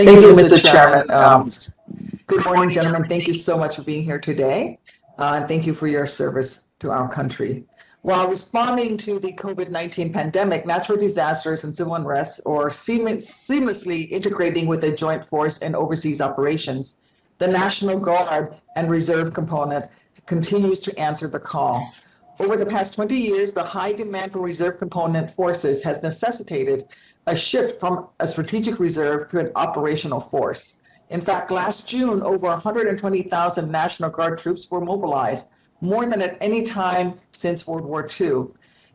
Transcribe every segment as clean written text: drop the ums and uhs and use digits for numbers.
Thank you, Mr. Chairman. Good morning, gentlemen. Thank you so much for being here today. And thank you for your service to our country. While responding to the COVID-19 pandemic, natural disasters and civil unrest, or seamlessly integrating with the joint force and overseas operations, the National Guard and Reserve component continues to answer the call. Over the past 20 years, the high demand for reserve component forces has necessitated a shift from a strategic reserve to an operational force. In fact, last June, over 120,000 National Guard troops were mobilized, more than at any time since World War II.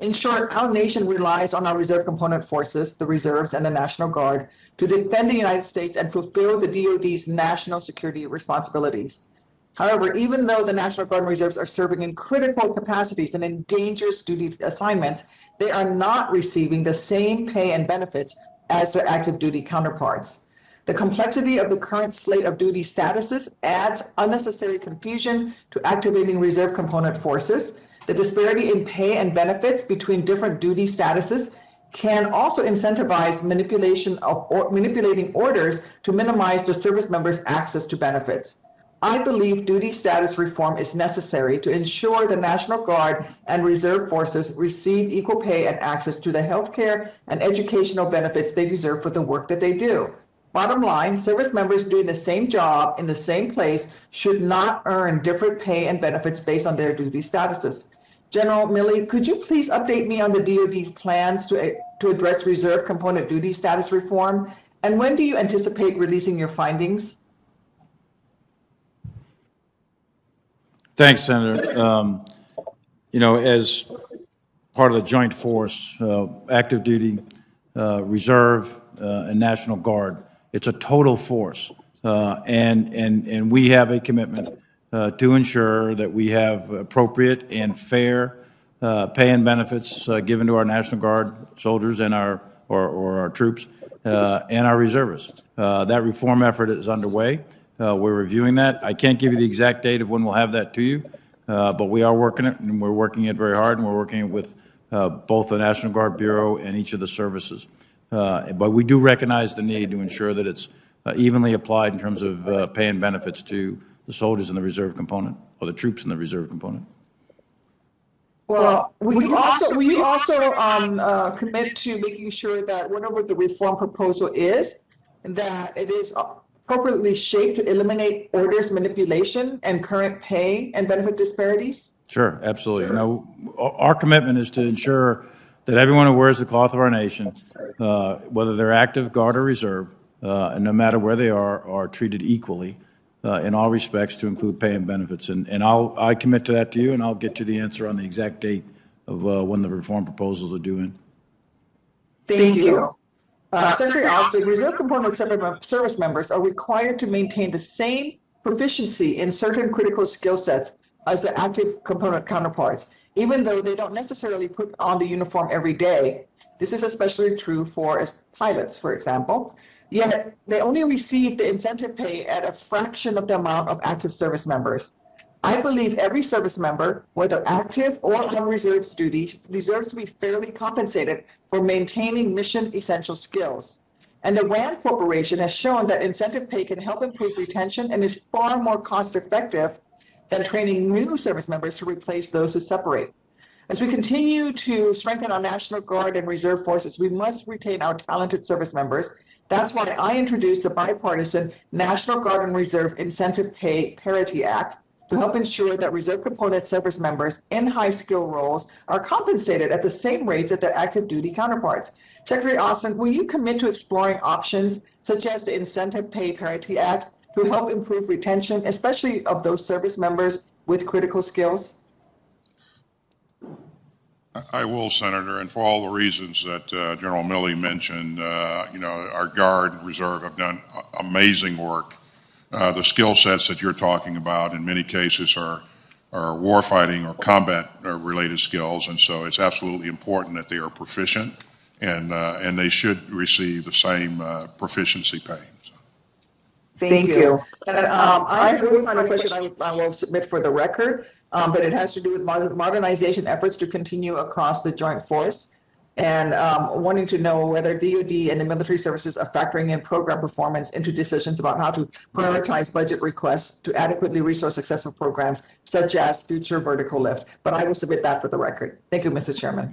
In short, our nation relies on our reserve component forces, the reserves and the National Guard, to defend the United States and fulfill the DoD's national security responsibilities. However, even though the National Guard and Reserves are serving in critical capacities and in dangerous duty assignments, they are not receiving the same pay and benefits as their active duty counterparts. The complexity of the current slate of duty statuses adds unnecessary confusion to activating reserve component forces. The disparity in pay and benefits between different duty statuses can also incentivize manipulating orders to minimize the service members' access to benefits. I believe duty status reform is necessary to ensure the National Guard and Reserve forces receive equal pay and access to the healthcare and educational benefits they deserve for the work that they do. Bottom line, service members doing the same job in the same place should not earn different pay and benefits based on their duty statuses. General Milley, could you please update me on the DoD's plans to address reserve component duty status reform? And when do you anticipate releasing your findings? Thanks, Senator. As part of the joint force, active duty, reserve, and National Guard, it's a total force, and we have a commitment to ensure that we have appropriate and fair pay and benefits given to our National Guard soldiers and our troops and our reservists. That reform effort is underway. We're reviewing that. I can't give you the exact date of when we'll have that to you, but we are working it, and we're working it very hard, and we're working it with both the National Guard Bureau and each of the services. But we do recognize the need to ensure that it's evenly applied in terms of pay and benefits to the soldiers in the reserve component, or the troops in the reserve component. Well, will you also commit to making sure that whatever the reform proposal is, that it is appropriately shaped to eliminate orders manipulation and current pay and benefit disparities? Sure, absolutely. Our commitment is to ensure that everyone who wears the cloth of our nation, whether they're active, Guard, or Reserve, and no matter where they are treated equally in all respects to include pay and benefits. And I commit to that to you, and I'll get you the answer on the exact date of when the reform proposals are due in. Thank you. Secretary Austin, Reserve component service members are required to maintain the same proficiency in certain critical skill sets as the active component counterparts, even though they don't necessarily put on the uniform every day. This is especially true for pilots, for example. Yet they only receive the incentive pay at a fraction of the amount of active service members. I believe every service member, whether active or on reserves duty, deserves to be fairly compensated for maintaining mission essential skills. And the RAND Corporation has shown that incentive pay can help improve retention and is far more cost effective than training new service members to replace those who separate. As we continue to strengthen our National Guard and Reserve forces, we must retain our talented service members. That's why I introduced the bipartisan National Guard and Reserve Incentive Pay Parity Act to help ensure that reserve component service members in high skill roles are compensated at the same rates as their active duty counterparts. Secretary Austin, will you commit to exploring options such as the Incentive Pay Parity Act to help improve retention, especially of those service members with critical skills? I will, Senator, and for all the reasons that General Milley mentioned, our Guard and Reserve have done amazing work. The skill sets that you're talking about in many cases are warfighting or combat related skills, and so it's absolutely important that they are proficient, and they should receive the same proficiency pay. Thank you. And, I have one final question I will submit for the record, but it has to do with modernization efforts to continue across the joint force. and wanting to know whether DoD and the military services are factoring in program performance into decisions about how to prioritize budget requests to adequately resource successful programs such as future vertical lift. But I will submit that for the record. Thank you, Mr. Chairman.